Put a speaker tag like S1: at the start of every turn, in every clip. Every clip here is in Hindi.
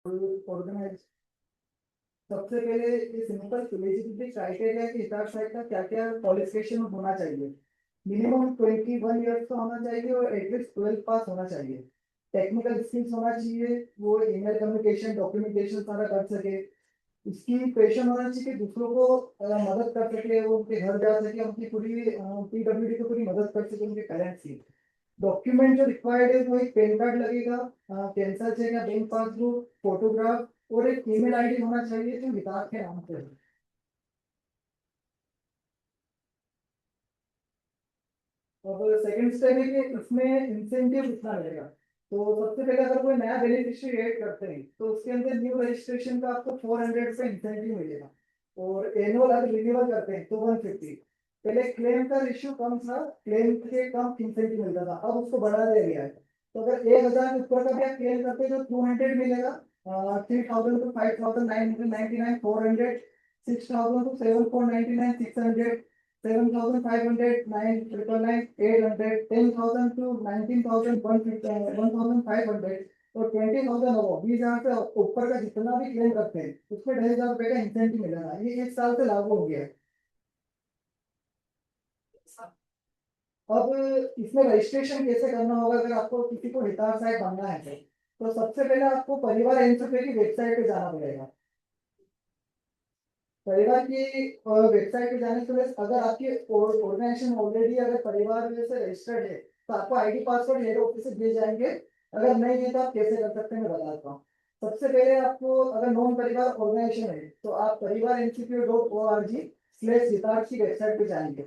S1: ऑर्गेनाइज सबसे पहले ये सिंपल एलिजिबिलिटी क्राइटेरिया के हिसाब से का क्या क्या क्वालिफिकेशन होना चाहिए। मिनिमम 21 ईयर्स का होना चाहिए और एटलीस्ट 12 पास होना चाहिए। टेक्निकल स्किल्स होना चाहिए, वो ईमेल कम्युनिकेशन डॉक्यूमेंटेशन सारा कर सके। इसकी पेशन होना चाहिए कि दूसरों को मदद कर सके, वो उनके घर जा सके, उनकी पूरी पीडब्ल्यूडी को पूरी मदद कर सके उनके पेरेंट्स की। डॉक्यूमेंट जो रिक्वायर्ड है वो एक पैन कार्ड लगेगा, कैंसर चेक या बैंक पासबुक, फोटोग्राफ और एक ईमेल आईडी होना चाहिए जो हिताब के नाम पे है। और सेकंड स्टेप है कि इसमें इंसेंटिव कितना मिलेगा। तो सबसे पहले अगर कोई नया बेनिफिशियरी ऐड करते हैं तो उसके अंदर न्यू रजिस्ट्रेशन का आपको 400 का इंसेंटिव मिलेगा। और एनुअल अगर रिन्यूअल करते हैं तो 150। पहले क्लेम का इश्यू कम था, क्लेम के कम इंसेंटिव मिलता था, अब उसको बढ़ा दिया गया है। तो अगर 1000 के ऊपर का भी आप क्लेम करते हैं तो 200 मिलेगा। 3000 टू 5999, 400, 6000 टू 7499, 600, 7,500, 9,999, 800, 10,000 to 19,000, 1,500 और 20,000 हो 20,000 से ऊपर का जितना भी क्लेम करते हैं उसमें 2,500 का इंसेंटिव मिलेगा। ये 1 साल से लागू हो गया है। अब इसमें रजिस्ट्रेशन कैसे करना होगा अगर आपको किसी को हितार सहायक बनना है तो सबसे पहले आपको परिवार एनसीपी की वेबसाइट पे जाना पड़ेगा। परिवार की वेबसाइट पे जाने से पहले अगर आपकी ऑर्गेनाइजेशन ऑलरेडी अगर परिवार में से रजिस्टर्ड है तो आपको आईडी पासवर्ड हेड ऑफिस से दिए जाएंगे। अगर नहीं है तो आप कैसे कर सकते हैं मैं बता देता हूँ। सबसे पहले आपको अगर नॉन परिवार ऑर्गेनाइजेशन है तो आप परिवार NCPO.org हितार की वेबसाइट पे जाएंगे।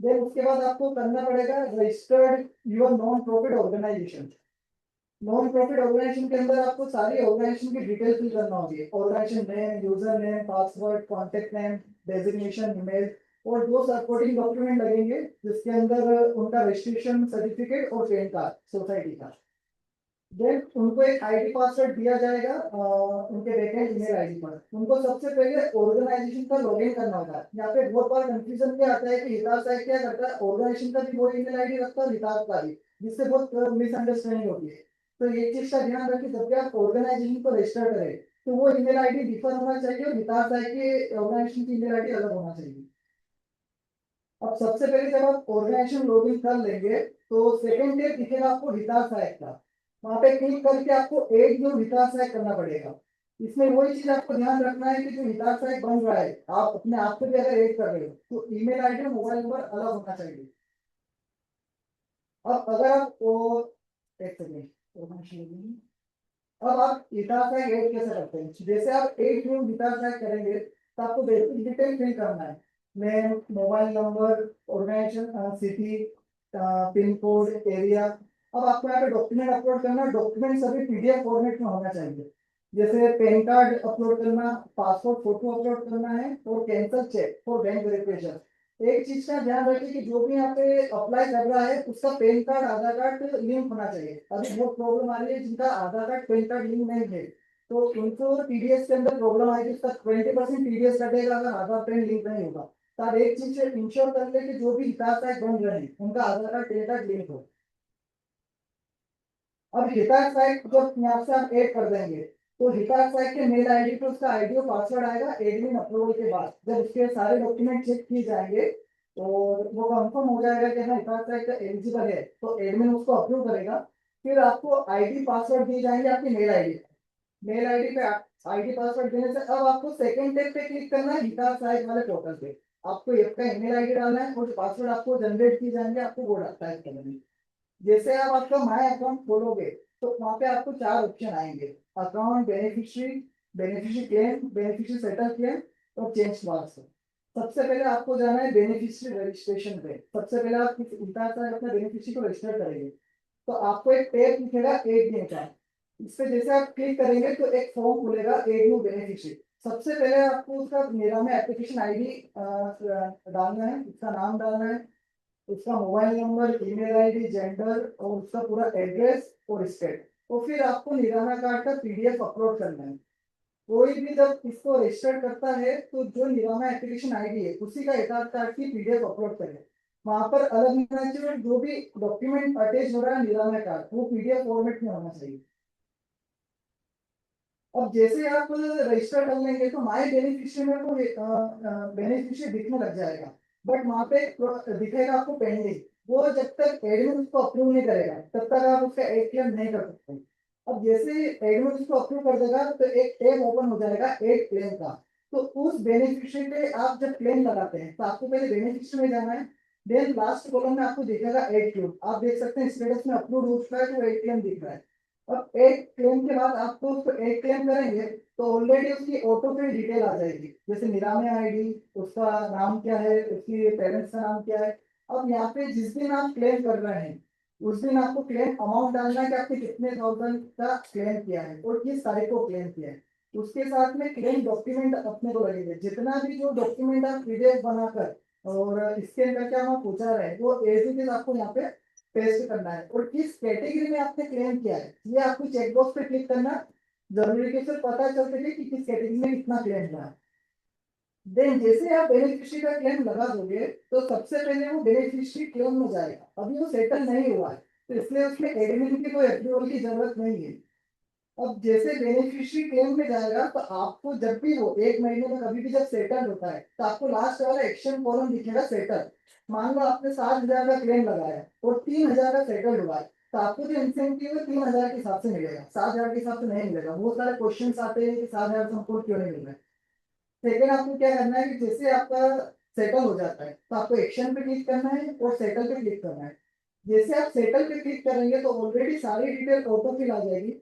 S1: देन उसके बाद आपको करना पड़ेगा registered your non profit organisation. Non profit organisation के अंदर आपको सारी ऑर्गेनाइजेशन की डिटेल फिल करना होगी, organisation name, user name, password, contact name, designation, email और दो सपोर्टिंग डॉक्यूमेंट लगेंगे जिसके अंदर उनका रजिस्ट्रेशन सर्टिफिकेट और पैन कार्ड सोसाइटी का। देन उनको एक आईडी पासवर्ड दिया जाएगा उनके बैकएंड ईमेल आईडी पर। उनको सबसे पहले ऑर्गेनाइजेशन का लॉगिन करना होगा। यहाँ पे बहुत बार कंफ्यूजन क्या आता है कि हिताब साहब क्या करता है, ऑर्गेनाइजेशन का भी वो ईमेल आईडी रखता है हिताब का भी, जिससे बहुत मिसअंडरस्टैंडिंग होती है। तो ये चीज का ध्यान रखें जब भी आप ऑर्गेनाइजेशन को रजिस्टर करें तो वो ईमेल आईडी डिफर होना चाहिए और हिताब साहब के ऑर्गेनाइजेशन की ईमेल आईडी अलग होना चाहिए। अब सबसे पहले जब आप ऑर्गेनाइजेशन लॉगिन कर लेंगे तो सेकंड स्टेप दिखेगा आपको हितार सहायक का। वहां पे क्लिक करके आपको एड न्यू हितार सहायक करना पड़ेगा। इसमें वही चीज आपको ध्यान रखना है कि जो हितार सहायक बन रहा है आप अपने आप से भी अगर एड कर रहे हो तो ईमेल आईडी और मोबाइल नंबर अलग होना चाहिए। अब अगर आप वो एक सेकेंड, अब आप हितार सहायक ऐड कैसे करते हैं। जैसे आप एड न्यू हितार सहायक करेंगे तो आपको बेसिक डिटेल फिल करना है। Name, mobile number, organisation, city, pin code, area. अब आपको यहाँ पे डॉक्यूमेंट अपलोड करना है, डॉक्यूमेंट सभी पीडीएफ फॉर्मेट में होना चाहिए। जैसे पैन कार्ड अपलोड करना, पासपोर्ट फोटो अपलोड करना है और cancel cheque for bank verification. एक चीज का ध्यान रखिए कि जो भी यहाँ पे अप्लाई कर रहा है उसका पैन कार्ड आधार कार्ड लिंक होना चाहिए। अभी बहुत प्रॉब्लम आ रही है जिनका आधार कार्ड पैन कार्ड लिंक नहीं है तो उनको टीडीएस के अंदर प्रॉब्लम आएगी, उसका 20% टीडीएस कटेगा अगर आधार पैन लिंक नहीं होगा। तो आप एक चीज से इंश्योर कर ले कि जो भी हिताधिकारी बन रहे हैं उनका आधार कार्ड पैन कार्ड लिंक हो। अब हिताधिकारी जब यहाँ से आप ऐड कर देंगे तो हिताधिकारी के मेल आईडी पे उसका आईडी और पासवर्ड आएगा एडमिन अप्रूवल के बाद। जब उसके सारे डॉक्यूमेंट चेक किए जाएंगे और वो कंफर्म हो जाएगा कि हाँ हिताधिकारी का एलिजिबल है तो एडमिन उसको अप्रूव करेगा। फिर आपको आईडी पासवर्ड दिए जाएंगे आपकी मेल आईडी पे आईडी पासवर्ड देने से अब आपको सेकंड टेप पे क्लिक करना है हिसाब साइज वाले पोर्टल पे। आपको आपका ईमेल आईडी डालना है और पासवर्ड आपको जनरेट किए जाएंगे, आपको वो टाइप करना है। जैसे आप आपका माय अकाउंट खोलोगे तो वहां पे आपको 4 ऑप्शन आएंगे, account, beneficiary, beneficiary claim, beneficiary settle claim और चेंज पासवर्ड। सबसे पहले आपको जाना है बेनिफिशियरी रजिस्ट्रेशन पे। सबसे पहले आप अपना बेनिफिशियरी को रजिस्टर करेंगे तो आपको एक टैब दिखेगा एड न्यू का। इस पे जैसे आप क्लिक करेंगे तो एक फॉर्म खुलेगा एड न्यू बेनिफिशियरी। सबसे पहले आपको उसका मेरा में एप्लीकेशन आईडी डालना है, उसका नाम डालना है, उसका mobile number, email ID, gender और उसका पूरा एड्रेस और स्टेट। और फिर आपको निराना कार्ड का पीडीएफ अपलोड करना है। कोई भी जब इसको रजिस्टर करता है तो जो निरामा एप्लीकेशन आईडी है उसी का आधार कार्ड की पीडीएफ अपलोड करें। वहां पर अलग होना चाहिए, जो भी डॉक्यूमेंट अटैच हो रहा है निरामा कार्ड वो पीडीएफ फॉर्मेट में होना चाहिए। अब जैसे आप रजिस्टर कर लेंगे तो माय बेनिफिशियरी में को बेनिफिशियरी दिखने लग जाएगा, बट वहाँ पे दिखेगा आपको पेंडिंग। वो जब तक एडमिन उसको अप्रूव नहीं करेगा तब तक आप उसका एड क्लेम नहीं कर सकते। अब जैसे एडमिन उसको अप्रूव कर देगा तो एक टैब ओपन हो जाएगा एड क्लेम का। तो उस बेनिफिशियरी पे आप जब क्लेम लगाते हैं तो आपको पहले बेनिफिशियरी में जाना है, देन लास्ट कॉलम में आपको दिखेगा एड क्लेम। आप देख सकते हैं स्टेटस में अप्रूव हो चुका है तो एड क्लेम दिख रहा है। अब एक क्लेम के बाद आपको उसको एक क्लेम करेंगे तो ऑलरेडी उसकी ऑटो पे डिटेल आ जाएगी, जैसे निरामी आईडी, उसका नाम क्या है, उसकी पेरेंट्स का नाम क्या है। अब यहाँ पे जिस दिन आप क्लेम कर रहे हैं उस दिन आपको क्लेम अमाउंट डालना है कि आपने कितने थाउजेंड का क्लेम किया है और किस तारीख को क्लेम किया है। उसके साथ में क्लेम डॉक्यूमेंट अपने को लगेंगे, जितना भी जो डॉक्यूमेंट आप पीडीएफ बनाकर और इसके अंदर क्या हम पूछा रहे हैं वो एज इट इज आपको यहाँ पे पेस्ट करना है। और किस कैटेगरी में आपने क्लेम किया है ये आपको चेकबॉक्स पे क्लिक करना जरूरी है कि उसे पता चल सके कि किस कैटेगरी में कितना क्लेम हुआ है। देन जैसे आप बेनिफिशियरी का क्लेम लगा दोगे तो सबसे पहले वो बेनिफिशियरी क्लेम में जाएगा, अभी वो सेटल नहीं हुआ है तो इसलिए उसमें एडमिन की कोई अप्रूवल की जरूरत नहीं है। अब जैसे बेनिफिशियरी क्लेम में जाएगा तो आपको जब भी वो एक महीने में कभी भी जब सेटल होता है तो आपको लास्ट वाला एक्शन कॉलम दिखेगा सेटल। मान लो आपने 7,000 का क्लेम लगाया और 3,000 का सेटल हुआ है तो आपको जो इंसेंटिव है 3,000 के हिसाब से मिलेगा, 7,000 के हिसाब से नहीं मिलेगा। बहुत सारे क्वेश्चन आते हैं कि 7,000 से हमको क्यों नहीं मिल रहा है। सेकंड आपको क्या करना है कि जैसे आपका सेटल हो जाता है तो आपको एक्शन पे क्लिक करना है और सेटल पे क्लिक करना है। जैसे आप सेटल पे क्लिक करेंगे तो ऑलरेडी सारी डिटेल ऑटो फिल आ जाएगी।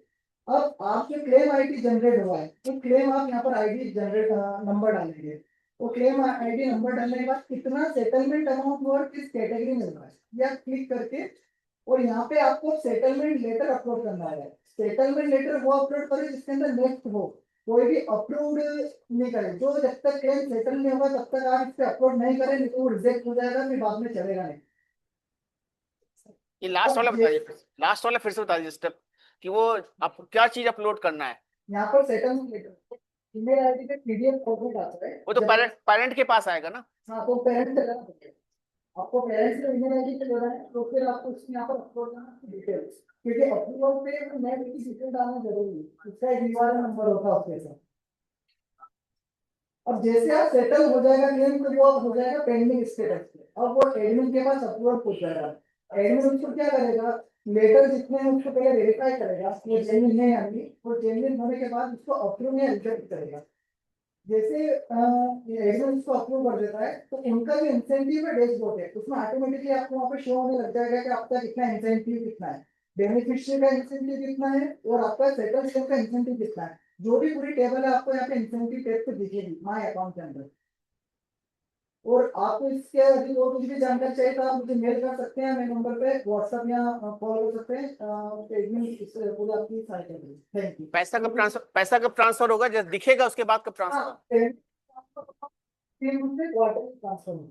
S1: अब आप जो क्लेम आईडी जनरेट हुआ है तो क्लेम आप यहाँ पर आईडी जनरेट नंबर डालेंगे। तो क्लेम आईडी नंबर डालने के बाद कितना सेटलमेंट अमाउंट हुआ और किस कैटेगरी में हुआ है या क्लिक करके और यहाँ पे आपको सेटलमेंट लेटर अपलोड करना है। सेटलमेंट लेटर वो अपलोड करें जिसके अंदर नेक्स्ट हो, कोई भी अप्रूव्ड नहीं करे। जो जब तक क्लेम सेटल नहीं होगा तब तक आप इस पे अपलोड नहीं करें, नहीं तो वो रिजेक्ट हो जाएगा, फिर बाद में चलेगा नहीं।
S2: ये लास्ट वाला
S1: अब ये
S2: बताइए, लास्ट वाला फिर से बता दीजिए स्टेप, कि वो आप क्या चीज अपलोड करना है।
S1: यहाँ पर सेटलमेंट लेटर ईमेल आईडी पे पीडीएफ फॉर्मेट आता है
S2: वो तो
S1: जब।
S2: पेरेंट के पास आएगा ना।
S1: हाँ तो पेरेंट्स से करना पड़ेगा, आपको पेरेंट्स का ईमेल आईडी पे जोड़ना है तो फिर आपको उसमें यहाँ पर अपलोड करना है डिटेल्स, क्योंकि अप्रूवल पे नेट की डिटेल डालना जरूरी है, उसका एक यूआरएल नंबर होता है उसके साथ। अब जैसे आप सेटल हो जाएगा क्लेम तो वो अब हो जाएगा पेंडिंग स्टेटस पे, अब वो एडमिन के पास अप्रूवल पूछ जाएगा। एडमिन उसको क्या करेगा, लेटर जितने हैं उसको पहले वेरीफाई करेगा वो जेन्युइन है या नहीं, और जेन्युइन होने के बाद उसको अप्रूव या रिजेक्ट करेगा। जैसे एडमिन उसको अप्रूव कर देता है तो उनका जो इंसेंटिव है डैशबोर्ड है उसमें ऑटोमेटिकली आपको वहाँ पे शो होने लग जाएगा कि आपका कितना इंसेंटिव कितना है, बेनिफिशियरी का इंसेंटिव कितना है और आपका सेटल स्टेप का इंसेंटिव कितना है। जो भी पूरी टेबल है आपको यहाँ पे इंसेंटिव टेब पे दिखेगी माय अकाउंट के अंदर। और आपको इसके यदि और कुछ भी जानकारी चाहिए तो आप मुझे मेल कर सकते हैं, मेरे नंबर पे व्हाट्सएप या कॉल कर सकते हैं। एडमिन इस पूरी आपकी सहायता करेगी। Thank you.
S2: पैसा कब ट्रांसफर होगा, जब दिखेगा उसके बाद कब ट्रांसफर?
S1: हाँ, क्वार्टरली ट्रांसफर होगा,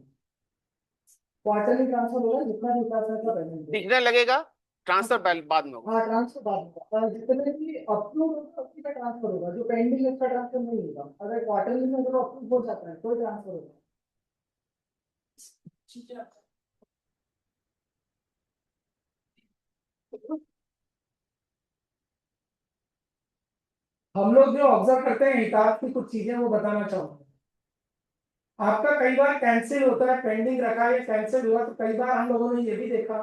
S1: क्वार्टरली ट्रांसफर होगा जितना भी उतार का पेमेंट है।
S2: दिखने लगेगा, ट्रांसफर बाद में होगा।
S1: हाँ ट्रांसफर बाद होगा, जितने भी अप्रूव होगा उसी का ट्रांसफर होगा, जो पेंडिंग है उसका ट्रांसफर नहीं होगा। अगर क्वार्टरली में अगर अप्रूव हो जाता है तो ट्रांसफर होगा। हम लोग जो ऑब्जर्व करते हैं हिसाब की कुछ चीजें वो बताना चाहूंगा। आपका कई बार कैंसिल होता है, पेंडिंग रखा है, कैंसिल हुआ तो कई बार हम लोगों ने ये भी देखा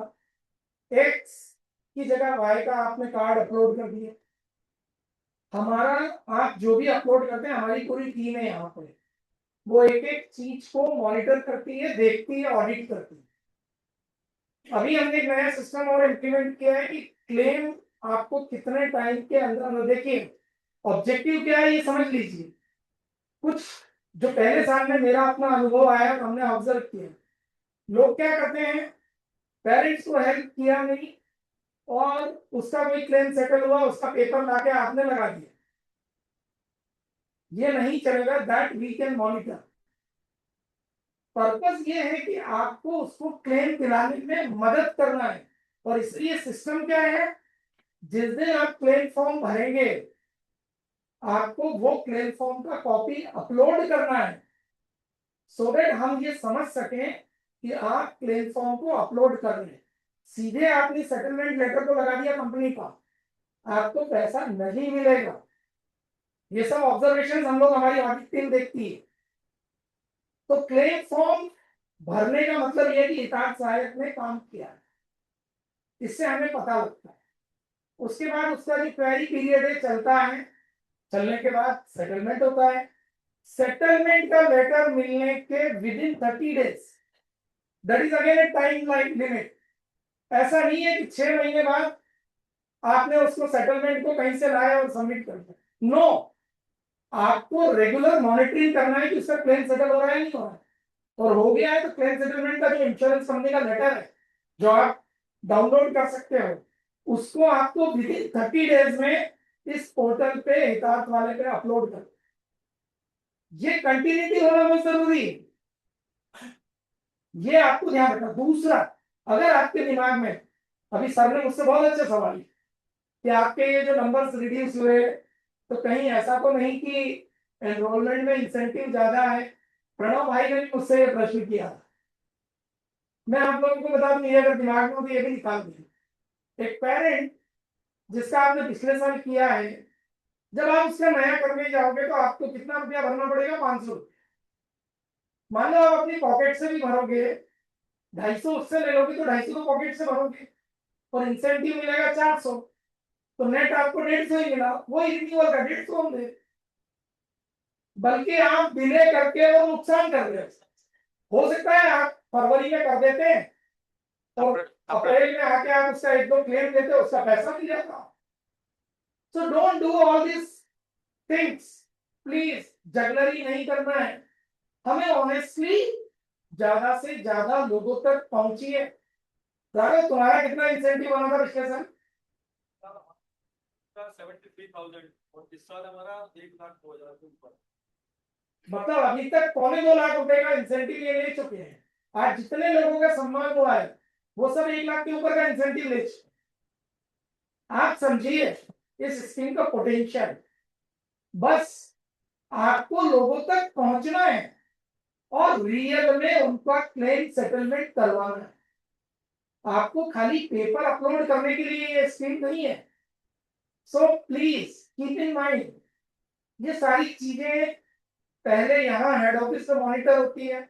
S1: एक्स की जगह वाई का आपने कार्ड अपलोड कर दिया। हमारा आप जो भी अपलोड करते हैं हमारी पूरी टीम है यहाँ पे, वो एक एक चीज को मॉनिटर करती है, देखती है, ऑडिट करती है। अभी हमने एक नया सिस्टम और इम्प्लीमेंट किया है कि क्लेम आपको कितने टाइम के अंदर, देखिए ऑब्जेक्टिव क्या है ये समझ लीजिए। कुछ जो पहले साल में मेरा अपना अनुभव आया और हमने ऑब्जर्व किया, लोग क्या करते हैं, पेरेंट्स को हेल्प किया नहीं और उसका कोई क्लेम सेटल हुआ उसका पेपर लाके आपने लगा दिया, ये नहीं चलेगा। That we can monitor. Purpose ये है कि आपको उसको क्लेम दिलाने में मदद करना है। और इसलिए सिस्टम क्या है, जिस दिन आप क्लेम फॉर्म भरेंगे आपको वो क्लेम फॉर्म का कॉपी अपलोड करना है, सो दैट हम ये समझ सकें कि आप क्लेम फॉर्म को अपलोड कर रहे हैं। सीधे आपने सेटलमेंट लेटर को लगा दिया कंपनी का, आपको पैसा नहीं मिलेगा।
S3: ये सब ऑब्जर्वेशन हम लोग हमारी ऑडिट टीम देखती है। तो क्लेम फॉर्म भरने का मतलब ये कि हितार्थ सहायक ने काम किया, इससे हमें पता लगता है। उसके बाद उसका जो क्वेरी पीरियड है चलता है, चलने के बाद सेटलमेंट होता है। सेटलमेंट का लेटर मिलने के within 30 days, that is again A time limit. ऐसा नहीं है कि 6 महीने बाद आपने उसको सेटलमेंट को कहीं से लाया और सबमिट कर दिया। नो, आपको रेगुलर मॉनिटरिंग करना है कि उसका क्लेम सेटल हो रहा है नहीं हो रहा है, और हो गया है तो क्लेम सेटलमेंट का जो इंश्योरेंस कंपनी का लेटर है जो आप डाउनलोड कर सकते हो, उसको आपको विद इन 30 डेज में इस पोर्टल पे हितार्थ वाले पे अपलोड कर। ये कंटिन्यूटी होना बहुत जरूरी है, ये आपको ध्यान रखना। दूसरा, अगर आपके दिमाग में, अभी सर ने मुझसे बहुत अच्छा सवाल किया कि आपके ये जो नंबर्स रिड्यूस हुए, तो कहीं ऐसा तो नहीं कि एनरोलमेंट में इंसेंटिव ज्यादा है। प्रणव भाई ने भी मुझसे ये प्रश्न किया। मैं आप लोगों को बता दूं, ये अगर दिमाग में हो तो ये भी निकाल दें। एक पेरेंट जिसका आपने पिछले साल किया है, जब आप उसका नया करने जाओगे तो आपको कितना रुपया भरना पड़ेगा? 500 रुपया। मान लो आप अपनी पॉकेट से भी भरोगे, 250 उससे ले लोगे तो 250 तो पॉकेट से भरोगे, और इंसेंटिव मिलेगा 400, तो नेट आपको 150 ही मिला। वही रिन्यूअल का 150 होंगे, बल्कि आप डिले करके वो नुकसान कर रहे हो सकता है आप फरवरी में कर देते हैं और अप्रैल में आके आप उसका 1-2 क्लेम देते हो, उसका पैसा मिल जाता। So don't do all this things, please. Jugglery नहीं करना है, हमें ऑनेस्टली ज्यादा से ज्यादा लोगों तक पहुंचिए। तुम्हारा कितना इंसेंटिव बना था पिछले साल?
S4: 73,000 और इस साल हमारा 1,02,000 के ऊपर।
S3: मतलब अभी तक 2.25 लाख रुपए का इंसेंटिव ये ले चुके हैं। आज जितने लोगों का सम्मान हुआ है वो सब 1 लाख के ऊपर का इंसेंटिव ले चुके। आप समझिए इस स्कीम का पोटेंशियल। बस आपको लोगों तक पहुंचना है और रियल में उनका क्लेम सेटलमेंट करवाना है। आपको खाली पेपर अपलोड करने के लिए ये स्कीम नहीं है। So please keep in mind, ये सारी चीजें पहले यहाँ हेड ऑफिस में मॉनिटर होती है,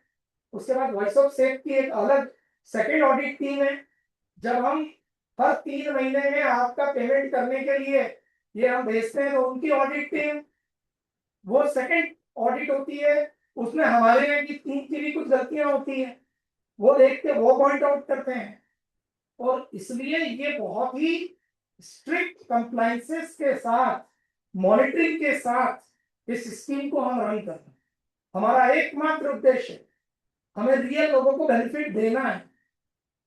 S3: उसके बाद वॉइस ऑफ सेफ की एक अलग सेकेंड ऑडिट टीम है। जब हम हर 3 महीने में आपका पेमेंट करने के लिए ये हम भेजते हैं तो उनकी ऑडिट टीम, वो सेकेंड ऑडिट होती है, उसमें हमारे यहाँ की टीम की भी कुछ गलतियां होती हैं, वो देख के वो पॉइंट आउट करते हैं। और इसलिए ये बहुत ही स्ट्रिक्ट कंप्लायंसेस के साथ, मॉनिटरिंग के साथ इस स्कीम को हम रन कर रहे हैं। हमारा एकमात्र उद्देश्य, हमें रियल लोगों को बेनिफिट देना है,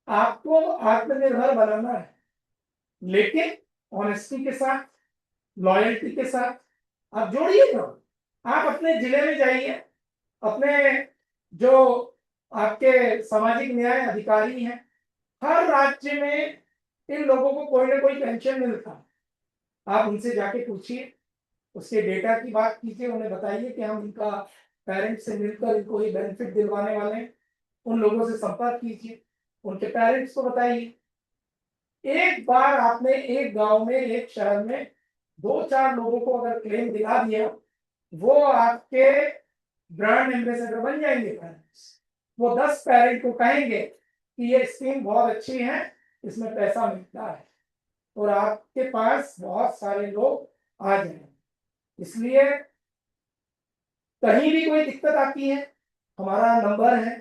S3: आपको आत्मनिर्भर बनाना है, लेकिन ऑनेस्टी के साथ, लॉयल्टी के साथ। आप जोड़िए तो, आप अपने जिले में जाइए, अपने जो आपके सामाजिक न्याय अधिकारी हैं, हर राज्य में इन लोगों को कोई ना कोई पेंशन मिलता है। आप उनसे जाके पूछिए, उसके डेटा की बात कीजिए, उन्हें बताइए कि हम इनका पेरेंट्स से मिलकर इनको ये बेनिफिट दिलवाने वाले हैं। उन लोगों से संपर्क कीजिए, उनके पेरेंट्स को बताइए। एक बार आपने एक गांव में, एक शहर में 2-4 लोगों को अगर क्लेम दिला दिया, वो आपके ब्रांड एम्बेसडर बन जाएंगे पेरेंट्स। वो 10 पेरेंट को कहेंगे कि ये स्कीम बहुत अच्छी है, इसमें पैसा मिलता है, और आपके पास बहुत सारे लोग आ जाएंगे। इसलिए कहीं भी कोई दिक्कत आती है, हमारा नंबर है,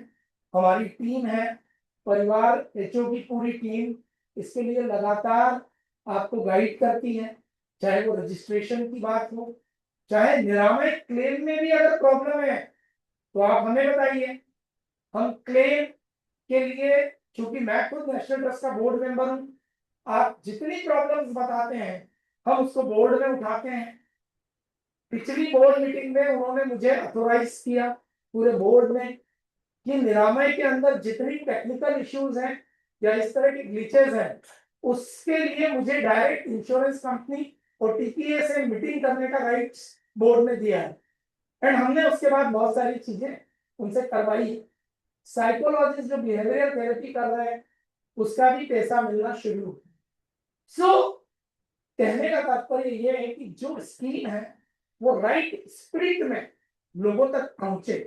S3: हमारी टीम है, परिवार एचओ की पूरी टीम इसके लिए लगातार आपको गाइड करती है। चाहे वो रजिस्ट्रेशन की बात हो, चाहे निरामय क्लेम में भी अगर प्रॉब्लम है तो आप हमें बताइए। हम क्लेम के लिए, चूंकि मैं खुद नेशनल ट्रस्ट का बोर्ड मेंबर हूं, आप जितनी प्रॉब्लम्स बताते हैं हम उसको बोर्ड में उठाते हैं। पिछली बोर्ड मीटिंग में उन्होंने मुझे अथोराइज किया पूरे बोर्ड में कि निरामय के अंदर जितनी टेक्निकल इश्यूज हैं या इस तरह की ग्लिचेस हैं, उसके लिए मुझे डायरेक्ट इंश्योरेंस कंपनी और टीपीए से मीटिंग करने का राइट्स बोर्ड ने दिया है। एंड हमने उसके बाद बहुत सारी चीजें उनसे करवाई। साइकोलॉजिस्ट जो बिहेवियरल थेरेपी कर रहे हैं उसका भी पैसा मिलना शुरू हुआ। सो कहने का तात्पर्य यह है कि जो स्कीम है वो राइट स्पिरिट में लोगों तक पहुंचे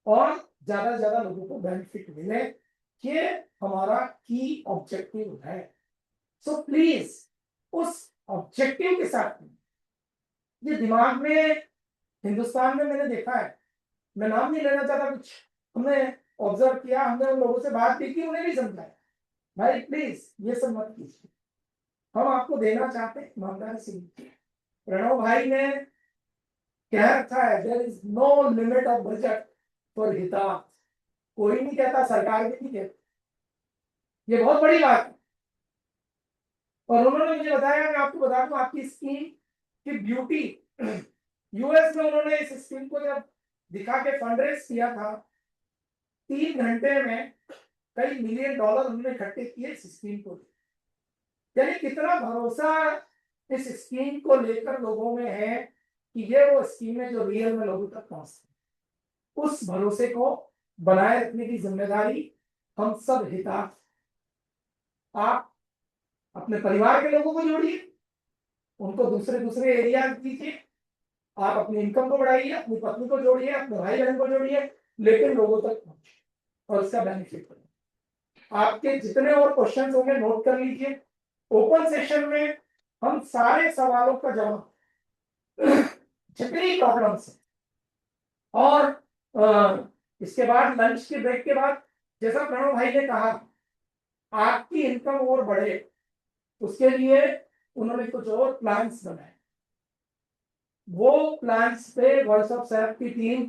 S3: और ज्यादा से ज्यादा लोगों को बेनिफिट मिले, ये हमारा की ऑब्जेक्टिव है। सो प्लीज उस ऑब्जेक्टिव के साथ ये दिमाग में, हिंदुस्तान में मैंने देखा है, मैं नाम नहीं लेना चाहता, कुछ हमने ऑब्जर्व किया, हमने उन लोगों से बात की थी, उन्हें भी समझाया भाई प्लीज ये सब मत कीजिए, हम आपको देना चाहते हैं ईमानदारी से। प्रणव भाई ने कह रखा है there is no limit of budget for हितार्थ, कोई नहीं कहता, सरकार भी नहीं कहती, ये बहुत बड़ी बात है। और उन्होंने मुझे बताया, मैं आपको बता दूं आपकी स्कीम की ब्यूटी, यूएस में उन्होंने इस स्कीम को जब दिखा के फंड रेज किया था, 3 घंटे में कई मिलियन डॉलर उन्होंने इकट्ठे किए इस स्कीम को। यानी कितना भरोसा इस स्कीम को लेकर लोगों में है कि ये वो स्कीम है जो रियल में लोगों तक पहुंचती है। उस भरोसे को बनाए रखने की जिम्मेदारी हम सब हितार्थ, आप अपने परिवार के लोगों को जोड़िए, उनको दूसरे दूसरे एरिया दीजिए, आप अपनी इनकम को बढ़ाइए, अपनी पत्नी को जोड़िए, अपने भाई बहन को जोड़िए, लेकिन लोगों तक पहुंचे और उसका बेनिफिट करिए। आपके जितने और क्वेश्चन होंगे नोट कर लीजिए, ओपन सेशन में हम सारे सवालों का जवाब, जितनी प्रॉब्लम्स है, और इसके बाद लंच के ब्रेक के बाद जैसा प्रणव भाई ने कहा आपकी इनकम और बढ़े, उसके लिए उन्होंने कुछ और प्लान्स बनाए। वो प्लान्स पे वॉइस ऑफ सैफ की टीम,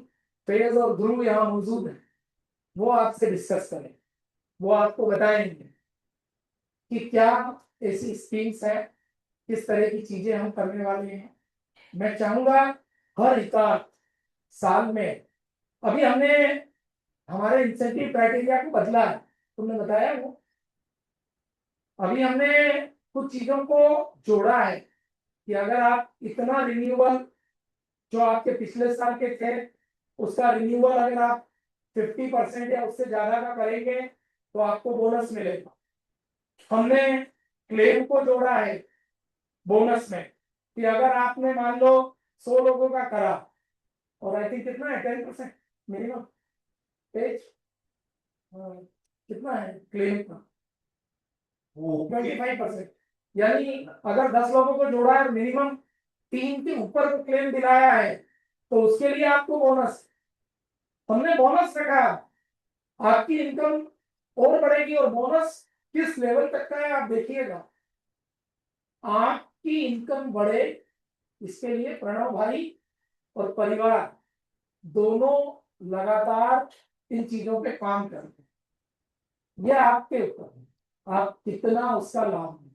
S3: फेज और ध्रुव यहाँ मौजूद है, वो आपसे डिस्कस करें, वो आपको बताएंगे कि क्या ऐसी स्कीम्स है, किस तरह की चीजें हम करने वाले हैं। मैं चाहूंगा हर हितार्थ साल में, अभी हमने हमारे इंसेंटिव क्राइटेरिया को बदला है, तुमने बताया वो, अभी हमने कुछ चीजों को जोड़ा है कि अगर आप इतना रिन्यूअल जो आपके पिछले साल के थे उसका रिन्यूअल अगर आप 50% या उससे ज्यादा का करेंगे तो आपको बोनस मिलेगा। हमने क्लेम को जोड़ा है बोनस में कि अगर आपने मान लो 100 लोगों का करा, और आई थिंक कितना है 10% मिनिमम पेज, कितना है क्लेम का 25%, यानी अगर 10 लोगों को जोड़ा है मिनिमम 3 के ऊपर को क्लेम दिलाया है तो उसके लिए आपको बोनस, हमने बोनस रखा, आपकी इनकम और बढ़ेगी। और बोनस किस लेवल तक का है आप देखिएगा, आपकी इनकम बढ़े इसके लिए प्रणव भाई और परिवार दोनों लगातार इन चीजों पे काम करते हैं, यह आपके ऊपर है, आप कितना उसका लाभ लें।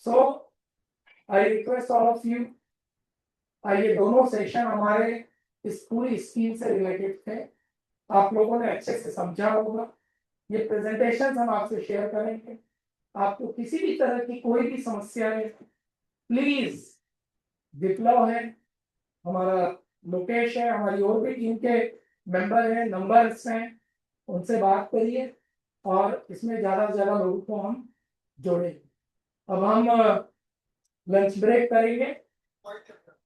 S3: So I request all of you, ये दोनों सेशन हमारे इस पूरी स्कीम से रिलेटेड थे, आप लोगों ने अच्छे से समझा होगा, ये प्रेजेंटेशन हम आपसे शेयर करेंगे। आपको किसी भी तरह की कोई भी समस्या है प्लीज, विप्लव है, हमारा लोकेश है, हमारी और भी टीम के मेंबर हैं, नंबर्स हैं, उनसे बात करिए और इसमें ज्यादा से ज्यादा लोगों को हम जोड़ेंगे। अब हम लंच ब्रेक करेंगे।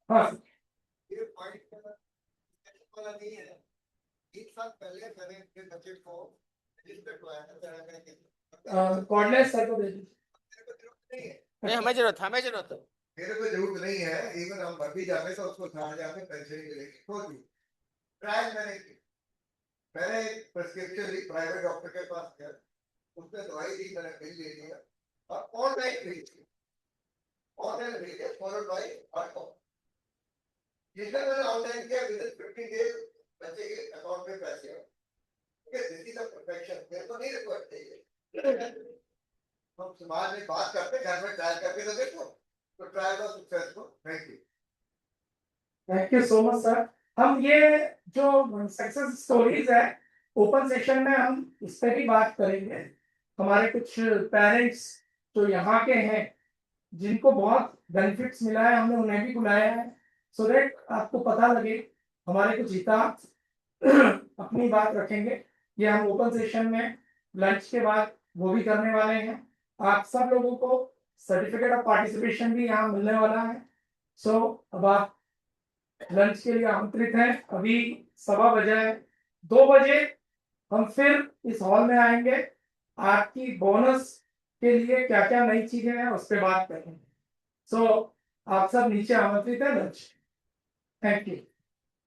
S3: हाँ
S5: ये पॉइंट वाला नहीं है, एक साल पहले मैंने अपने बजट को रजिस्टर करवाया था,
S3: कोऑर्डिनेट सर को दे दीजिए।
S5: मेरे को जरूरत नहीं है,
S2: नहीं हमें जरूरत है, हमें जरूरत है।
S5: मेरे को जरूरत नहीं है, इवन हम भर भी जाते तो उसको खा जाते पेंशन मिलेगी, खोज ट्रायल मैंने की, मैंने प्रिस्क्रिप्शन प्राइवेट डॉक्टर के पास गया, उसने दवाई दी, मैंने बिल ले लिया और ऑनलाइन भेजी, ऑनलाइन भेजे फॉलोड बाय आउटकम, जिसमें मैंने ऑनलाइन किया विद 15 डेज बच्चे के अकाउंट में पैसे आए। दिस इज द परफेक्शन, मेरे को नहीं रिक्वायर्ड चाहिए। हम समाज में बात करते, घर में ट्रायल करके तो देखो, तो trial was successful. Thank you,
S3: thank you so much sir. हम ये जो सक्सेस स्टोरीज है ओपन सेशन में हम इस पे भी बात करेंगे। हमारे कुछ पेरेंट्स जो यहाँ के हैं जिनको बहुत बेनिफिट्स मिला है, हमने उन्हें भी बुलाया है सो दैट आपको पता लगे। हमारे कुछ हितार्थ अपनी बात रखेंगे, ये हम ओपन सेशन में लंच के बाद वो भी करने वाले हैं। आप सब लोगों को सर्टिफिकेट ऑफ पार्टिसिपेशन भी यहाँ मिलने वाला है। सो अब आप लंच के लिए आमंत्रित हैं। अभी 1:15 बजे है, 2 बजे हम फिर इस हॉल में आएंगे। आपकी बोनस के लिए क्या क्या नई चीजें हैं उस पर बात करेंगे। सो आप सब नीचे आमंत्रित हैं लंच। Thank you.